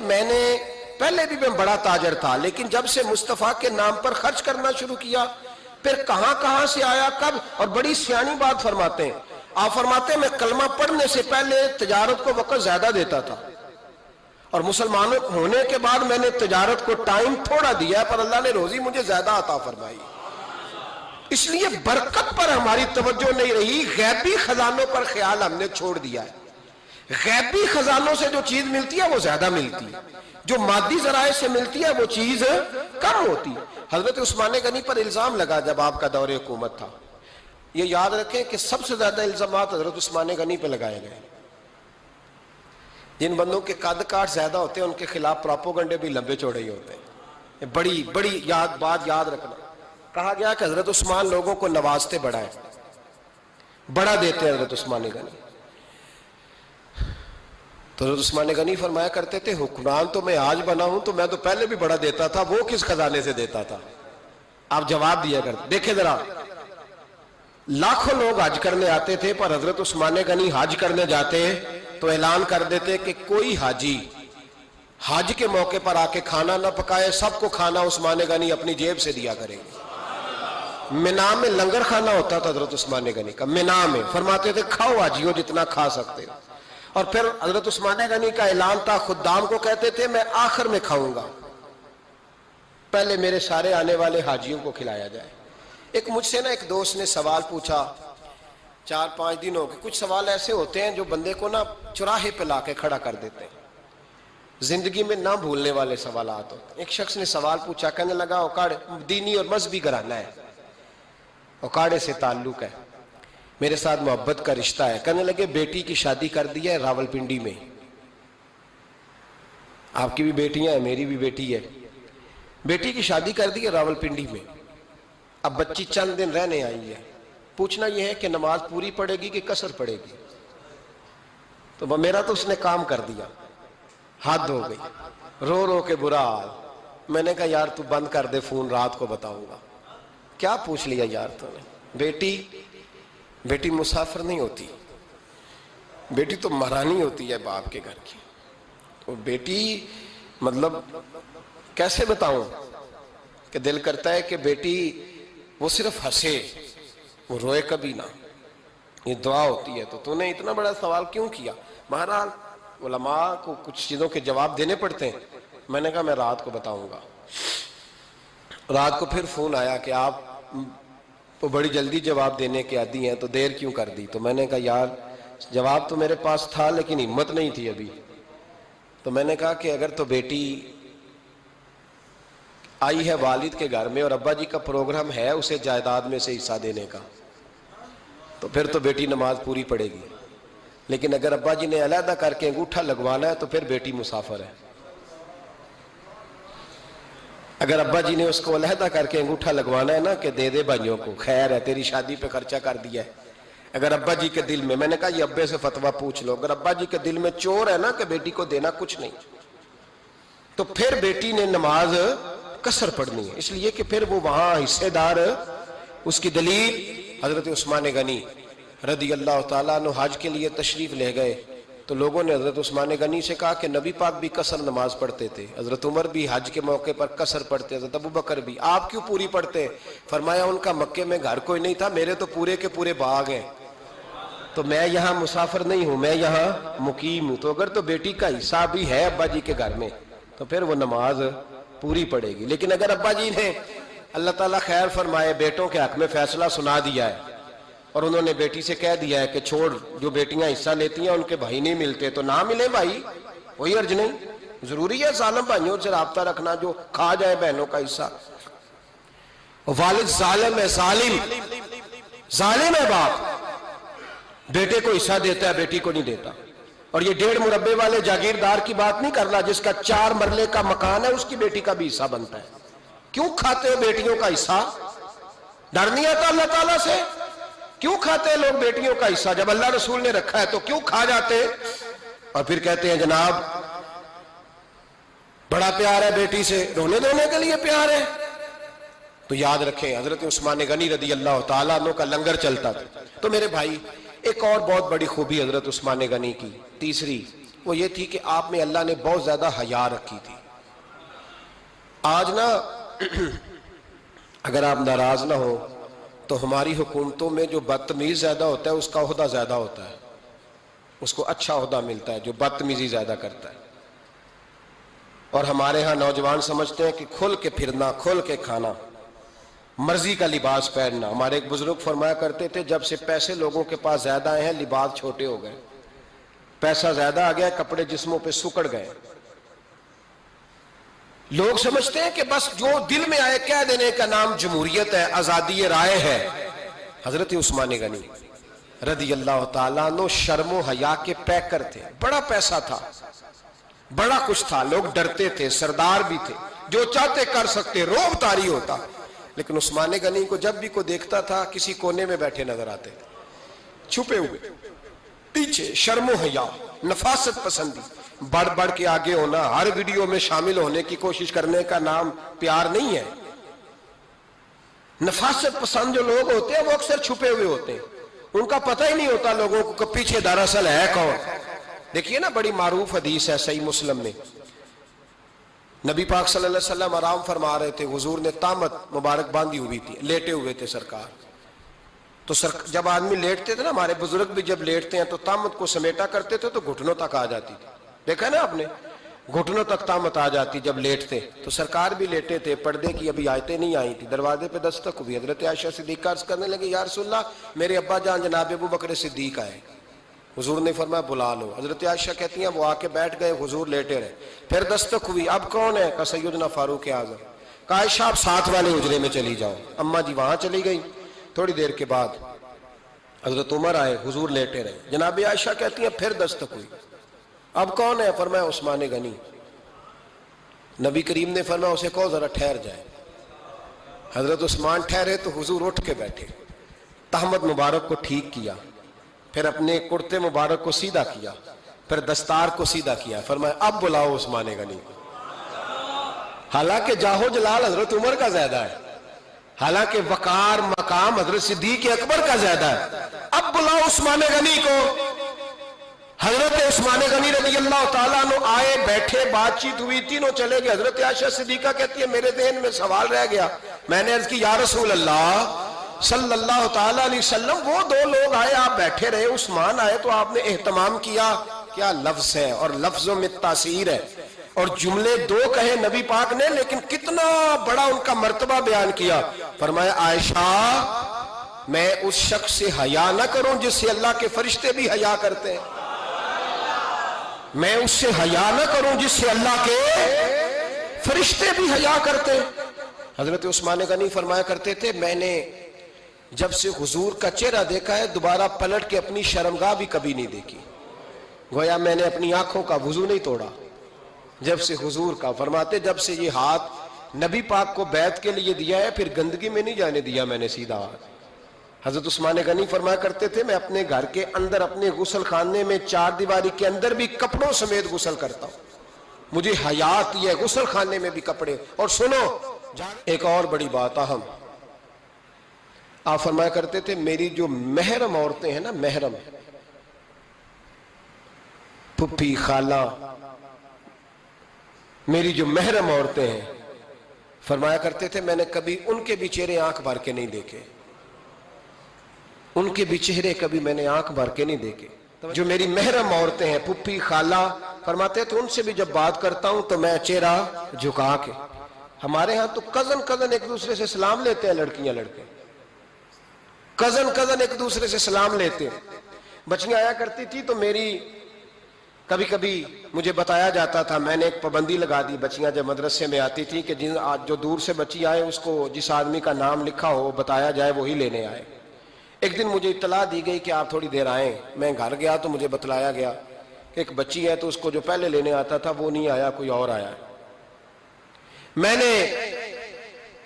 پہلے بھی میں بڑا تاجر تھا، لیکن جب سے مصطفیٰ کے نام پر خرچ کرنا شروع کیا، پھر کہاں سے آیا کب، اور بڑی سیانی بات فرماتے ہیں۔ آپ فرماتے ہیں میں کلمہ پڑھنے سے پہلے تجارت کو وقت زیادہ دیتا تھا، اور مسلمان ہونے کے بعد میں نے تجارت کو ٹائم تھوڑا دیا پر اللہ نے روزی مجھے زیادہ عطا فرمائی۔ اس لیے برکت پر ہماری توجہ نہیں رہی، غیبی خزانوں پر خیال ہم نے چھوڑ دیا ہے۔ غیبی خزانوں سے جو چیز ملتی ہے وہ زیادہ ملتی ہے، جو مادی ذرائع سے ملتی ہے وہ چیز کم ہوتی ہے۔ حضرت عثمان غنی پر الزام لگا جب آپ کا دور حکومت تھا، یہ یاد رکھیں کہ سب سے زیادہ الزامات حضرت عثمان غنی پہ لگائے گئے۔ جن بندوں کے قد کاٹ زیادہ ہوتے ہیں ان کے خلاف پراپوگنڈے بھی لمبے چوڑے ہی ہوتے ہیں۔ بڑی بات یاد رکھنا، کہا گیا کہ حضرت عثمان لوگوں کو نوازتے بڑا ہے، بڑا دیتے ہیں حضرت عثمان غنی۔ تو حضرت عثمان غنی فرمایا کرتے تھے حکمران تو میں آج بنا ہوں تو میں تو پہلے بھی بڑا دیتا تھا، وہ کس خزانے سے دیتا تھا؟ آپ جواب دیا کرتے۔ دیکھیں ذرا، لاکھوں لوگ حج کرنے آتے تھے پر حضرت عثمان غنی حج کرنے جاتے تو اعلان کر دیتے کہ کوئی حاجی حج کے موقع پر آ کے کھانا نہ پکائے، سب کو کھانا عثمان غنی اپنی جیب سے دیا کریں گے۔ مینا میں لنگر کھانا ہوتا تھا حضرت عثمان غنی کا، مینا میں فرماتے تھے کھاؤ حاجیو جتنا کھا سکتے ہو، اور پھر حضرت عثمان غنی کا اعلان تھا، خدام کو کہتے تھے میں آخر میں کھاؤں گا، پہلے میرے سارے آنے والے حاجیوں کو کھلایا جائے۔ ایک مجھ سے ایک دوست نے سوال پوچھا 4-5 دن ہو گئے، کچھ سوال ایسے ہوتے ہیں جو بندے کو چوراہے پہ لا کے کھڑا کر دیتے ہیں، زندگی میں نہ بھولنے والے سوالات ہوتے ہیں۔ ایک شخص نے سوال پوچھا، کہنے لگا اوکاڑے دینی اور مذہبی گھرانہ ہے، اوکاڑے سے تعلق ہے، میرے ساتھ محبت کا رشتہ ہے، کہنے لگے بیٹی کی شادی کر دی ہے راولپنڈی میں، آپ کی بھی بیٹیاں ہیں میری بھی بیٹی ہے، بیٹی کی شادی کر دی ہے راولپنڈی میں، اب بچی چند دن رہنے آئی ہے، پوچھنا یہ ہے کہ نماز پوری پڑے گی کہ قصر پڑے گی؟ تو میرا تو اس نے کام کر دیا، حد ہو گئی، رو رو کے برا حال۔ میں نے کہا یار تو بند کر دے فون، رات کو بتاؤں گا۔ کیا پوچھ لیا یار تو نے؟ بیٹی مسافر نہیں ہوتی، بیٹی تو مہرانی ہوتی ہے باپ کے گھر کی، وہ بیٹی مطلب کیسے بتاؤں کہ دل کرتا ہے کہ بیٹی وہ صرف ہنسے، وہ روئے کبھی نہ، یہ دعا ہوتی ہے۔ تو نے اتنا بڑا سوال کیوں کیا؟ بہرحال علماء کو کچھ چیزوں کے جواب دینے پڑتے ہیں۔ میں نے کہا میں رات کو بتاؤں گا۔ رات کو پھر فون آیا کہ آپ وہ بڑی جلدی جواب دینے کے عادی ہیں تو دیر کیوں کر دی؟ تو میں نے کہا یار جواب تو میرے پاس تھا لیکن ہمت نہیں تھی ابھی۔ تو میں نے کہا کہ اگر تو بیٹی آئی ہے والد کے گھر میں اور ابا جی کا پروگرام ہے اسے جائیداد میں سے حصہ دینے کا، تو پھر تو بیٹی نماز پوری پڑے گی، لیکن اگر ابا جی نے علیحدہ کر کے انگوٹھا لگوانا ہے تو پھر بیٹی مسافر ہے۔ اگر ابا جی نے اس کو علیحدہ کر کے انگوٹھا لگوانا ہے نا کہ دے دے بھائیوں کو، خیر ہے تیری شادی پہ خرچہ کر دیا ہے، اگر ابا جی کے دل میں نے کہا یہ ابے سے فتویٰ پوچھ لو، اگر ابا جی کے دل میں چور ہے نا کہ بیٹی کو دینا کچھ نہیں، تو پھر بیٹی نے نماز قصر پڑھنی ہے، اس لیے کہ پھر وہ وہاں حصے دار۔ اس کی دلیل حضرت عثمان غنی رضی اللہ تعالیٰ عنہ حج کے لیے تشریف لے گئے تو لوگوں نے حضرت عثمان غنی سے کہا کہ نبی پاک بھی قصر نماز پڑھتے تھے، حضرت عمر بھی حج کے موقع پر قصر پڑھتے، حضرت ابو بکر بھی، آپ کیوں پوری پڑھتے؟ فرمایا ان کا مکے میں گھر کوئی نہیں تھا، میرے تو پورے کے پورے باغ ہیں، تو میں یہاں مسافر نہیں ہوں، میں یہاں مقیم ہوں، تو اگر تو بیٹی کا حصہ بھی ہے ابا جی کے گھر میں تو پھر وہ نماز پوری پڑے گی۔ لیکن اگر ابا جی نے اللہ تعالیٰ خیر فرمائے بیٹوں کے حق میں فیصلہ سنا دیا ہے اور انہوں نے بیٹی سے کہہ دیا ہے کہ چھوڑ، جو بیٹیاں حصہ لیتی ہیں ان کے بھائی نہیں ملتے تو نہ ملے بھائی، کوئی عرض نہیں، ضروری ہے ظالم بھائیوں سے رابطہ رکھنا جو کھا جائے بہنوں کا حصہ۔ والد ظالم ہے، ظالم ہے باپ، بیٹے کو حصہ دیتا ہے بیٹی کو نہیں دیتا۔ اور یہ 1.5 مربے والے جاگیردار کی بات نہیں کر رہا جس کا 4 مرلے کا مکان ہے، اس کی بیٹی کا بھی حصہ بنتا ہے۔ کیوں کھاتے ہو بیٹیوں کا حصہ؟ ڈر نہیں آتا اللہ تعالیٰ سے؟ کیوں کھاتے ہیں لوگ بیٹیوں کا حصہ؟ جب اللہ رسول نے رکھا ہے تو کیوں کھا جاتے؟ اور پھر کہتے ہیں جناب بڑا پیار ہے بیٹی سے، رونے دھونے کے لیے پیار ہے۔ تو یاد رکھیں حضرت عثمان غنی رضی اللہ تعالیٰ عنہ کا لنگر چلتا تھا۔ تو میرے بھائی ایک اور بہت بڑی خوبی حضرت عثمان غنی کی تیسری وہ یہ تھی کہ آپ میں اللہ نے بہت زیادہ حیا رکھی تھی۔ آج نا اگر آپ ناراض نہ ہو تو ہماری حکومتوں میں جو بدتمیز زیادہ ہوتا ہے اس کا عہدہ زیادہ ہوتا ہے، اس کو اچھا عہدہ ملتا ہے جو بدتمیزی زیادہ کرتا ہے۔ اور ہمارے ہاں نوجوان سمجھتے ہیں کہ کھل کے پھرنا، کھل کے کھانا، مرضی کا لباس پہننا۔ ہمارے ایک بزرگ فرمایا کرتے تھے جب سے پیسے لوگوں کے پاس زیادہ آئے ہیں لباس چھوٹے ہو گئے، پیسہ زیادہ آ گیا کپڑے جسموں پہ سکڑ گئے۔ لوگ سمجھتے ہیں کہ بس جو دل میں آئے کہہ دینے کا نام جمہوریت ہے، آزادی رائے ہے۔ حضرت عثمان غنی رضی اللہ تعالیٰ عنہ شرم و حیا کے پیکر تھے، بڑا پیسہ تھا، بڑا کچھ تھا، لوگ ڈرتے تھے، سردار بھی تھے، جو چاہتے کر سکتے، روب طاری ہوتا۔ لیکن عثمان غنی کو جب بھی کوئی دیکھتا تھا کسی کونے میں بیٹھے نظر آتے، چھپے ہوئے، پیچھے، شرم و حیا، نفاست پسندی، بڑھ بڑھ کے آگے ہونا، ہر ویڈیو میں شامل ہونے کی کوشش کرنے کا نام پیار نہیں ہے۔ نفاست پسند جو لوگ ہوتے ہیں وہ اکثر چھپے ہوئے ہوتے ہیں، ان کا پتہ ہی نہیں ہوتا لوگوں کو کہ پیچھے دراصل ہے کون۔ دیکھیے نا بڑی معروف حدیث ہے صحیح مسلم میں، نبی پاک صلی اللہ علیہ وسلم آرام فرما رہے تھے، حضور نے تامت مبارک باندھی ہوئی تھی، لیٹے ہوئے تھے سرکار۔ تو جب آدمی لیٹتے تھے نا، ہمارے بزرگ بھی جب لیٹتے ہیں تو تامت کو سمیٹا کرتے تھے تو گھٹنوں تک آ جاتی تھی، دیکھا نا آپ نے، گھٹنوں تک تامت آ جاتی جب لیٹتے۔ تو سرکار بھی لیٹے تھے، پردے کی ابھی آیتیں نہیں آئی تھی، دروازے پہ دستک ہوئی، حضرت عائشہ صدیقہ عرض کرنے لگی یا رسول اللہ میرے ابا جان جناب ابو بکر صدیق آئے۔ حضور نے فرمایا بلا لو۔ حضرت عائشہ کہتی ہیں وہ آ کے بیٹھ گئے، حضور لیٹے رہے، پھر دستک ہوئی، اب کون ہے؟ کہا سیدنا فاروق اعظم۔ کہا عائشہ آپ ساتھ والے حجرے میں چلی جاؤ۔ اماں جی وہاں چلی گئی۔ تھوڑی دیر کے بعد حضرت عمر آئے، حضور لیٹے رہے، جناب عائشہ کہتی ہیں پھر دستک ہوئی، اب کون ہے؟ فرمایا عثمان غنی۔ نبی کریم نے فرمایا اسے کہو ذرا ٹھہر جائے۔ حضرت عثمان ٹھہرے تو حضور اٹھ کے بیٹھے، تہمت مبارک کو ٹھیک کیا، پھر اپنے کرتے مبارک کو سیدھا کیا، پھر دستار کو سیدھا کیا، فرمایا اب بلاؤ عثمان غنی کو۔ حالانکہ جاہو جلال حضرت عمر کا زیادہ ہے، حالانکہ وقار مقام حضرت صدیق اکبر کا زیادہ ہے، اب بلاؤ عثمان غنی کو۔ حضرت عثمان غنی رضی اللہ تعالیٰ عنہ آئے، بیٹھے، بات چیت ہوئی، تینوں چلے گئے۔ حضرت عائشہ صدیقہ کہتی ہے میرے ذہن میں سوال رہ گیا، میں نے عرض کی یا رسول اللہ صلی اللہ تعالیٰ علیہ وسلم وہ 2 لوگ آئے، آپ بیٹھے رہے، عثمان آئے تو آپ نے اہتمام کیا، کیا لفظ ہے اور لفظوں میں تاثیر ہے، اور جملے 2 کہے نبی پاک نے لیکن کتنا بڑا ان کا مرتبہ بیان کیا۔ فرمایا عائشہ میں اس شخص سے حیا نہ کروں جس سے اللہ کے فرشتے بھی حیا کرتے ہیں، میں اس سے حیا نہ کروں جس سے اللہ کے فرشتے بھی حیا کرتے ہیں۔ حضرت عثمان غنی فرمایا کرتے تھے میں نے جب سے حضور کا چہرہ دیکھا ہے دوبارہ پلٹ کے اپنی شرمگاہ بھی کبھی نہیں دیکھی، گویا میں نے اپنی آنکھوں کا وضو نہیں توڑا جب سے حضور کا۔ فرماتے جب سے یہ ہاتھ نبی پاک کو بیعت کے لیے دیا ہے پھر گندگی میں نہیں جانے دیا میں نے سیدھا ہاتھ۔ حضرت عثمان غنی فرمایا کرتے تھے میں اپنے گھر کے اندر اپنے غسل خانے میں 4 دیواری کے اندر بھی کپڑوں سمیت غسل کرتا ہوں، مجھے حیات یہ غسل خانے میں بھی کپڑے. اور سنو ایک اور بڑی بات اہم، آپ فرمایا کرتے تھے میری جو محرم عورتیں ہیں نا، محرم پھپھی خالہ، میری جو محرم عورتیں ہیں، فرمایا کرتے تھے میں نے کبھی ان کے بھی چہرے آنکھ بھر کے نہیں دیکھے، ان کے بھی چہرے کبھی میں نے آنکھ بھر کے نہیں دیکھے. جو میری محرم عورتیں ہیں پھپھی خالہ، فرماتے ہیں تو ان سے بھی جب بات کرتا ہوں تو میں چہرہ جھکا کے. ہمارے ہاں تو کزن ایک دوسرے سے سلام لیتے ہیں، لڑکیاں لڑکے کزن ایک دوسرے سے سلام لیتے ہیں. بچیاں آیا کرتی تھی تو میری کبھی کبھی مجھے بتایا جاتا تھا، میں نے ایک پابندی لگا دی، بچیاں جب مدرسے میں آتی تھی کہ جو دور سے بچی آئے اس کو جس آدمی کا نام لکھا ہو بتایا جائے وہی لینے آئے. ایک دن مجھے اطلاع دی گئی کہ آپ تھوڑی دیر آئیں. میں گھر گیا تو مجھے بتلایا گیا کہ ایک بچی ہے تو اس کو جو پہلے لینے آتا تھا وہ نہیں آیا، کوئی اور آیا. میں نے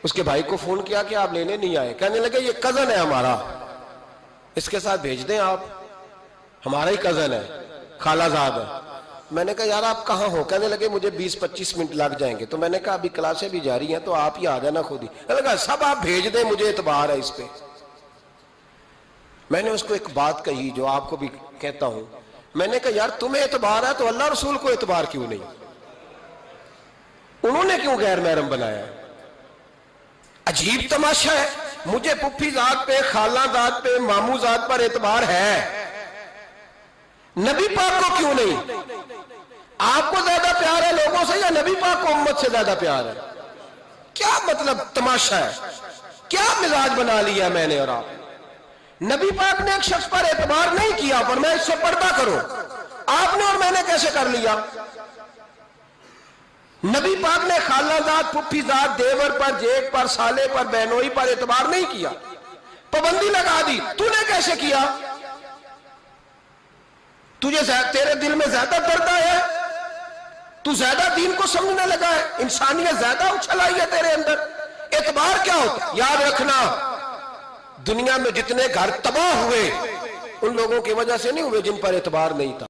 اس کے بھائی کو فون کیا کہ آپ لینے نہیں آئے. کہنے لگے یہ کزن ہے ہمارا، اس کے ساتھ بھیج دیں، آپ ہمارا ہی کزن ہے، خالہ زاد ہے. میں نے کہا یار آپ کہاں ہو؟ کہنے لگے مجھے 20-25 منٹ لگ جائیں گے. تو میں نے کہا ابھی کلاسیں بھی جاری ہیں تو آپ ہی آ جانا خود ہی. کہنے لگا سب آپ بھیج دیں، مجھے اعتبار ہے اس پہ. میں نے اس کو ایک بات کہی جو آپ کو بھی کہتا ہوں، میں نے کہا یار تمہیں اعتبار ہے تو اللہ رسول کو اعتبار کیوں نہیں؟ انہوں نے کیوں غیر محرم بنایا؟ عجیب تماشا ہے. مجھے پھپھی ذات پہ، خالہ ذات پہ، ماموں ذات پر اعتبار ہے، نبی پاک کو کیوں نہیں؟ آپ کو زیادہ پیار ہے لوگوں سے یا نبی پاک کو امت سے زیادہ پیار ہے؟ کیا مطلب تماشا ہے؟ کیا مزاج بنا لیا میں نے اور آپ؟ نبی پاک نے ایک شخص پر اعتبار نہیں کیا، پر میں اس سے پردہ کرو. آپ نے اور میں نے کیسے کر لیا؟ نبی پاک نے خالہ ذات، پھپھی ذات، دیور پر، جیٹ پر، سالے پر، بہنوئی پر اعتبار نہیں کیا، پابندی لگا دی. تو نے کیسے کیا؟ تیرے دل میں زیادہ درد ہے، تو زیادہ دین کو سمجھنے لگا ہے، انسانیت زیادہ اچھل آئی ہے تیرے اندر. اعتبار کیا ہوتا؟ یاد رکھنا دنیا میں جتنے گھر تباہ ہوئے ان لوگوں کی وجہ سے نہیں ہوئے جن پر اعتبار نہیں تھا.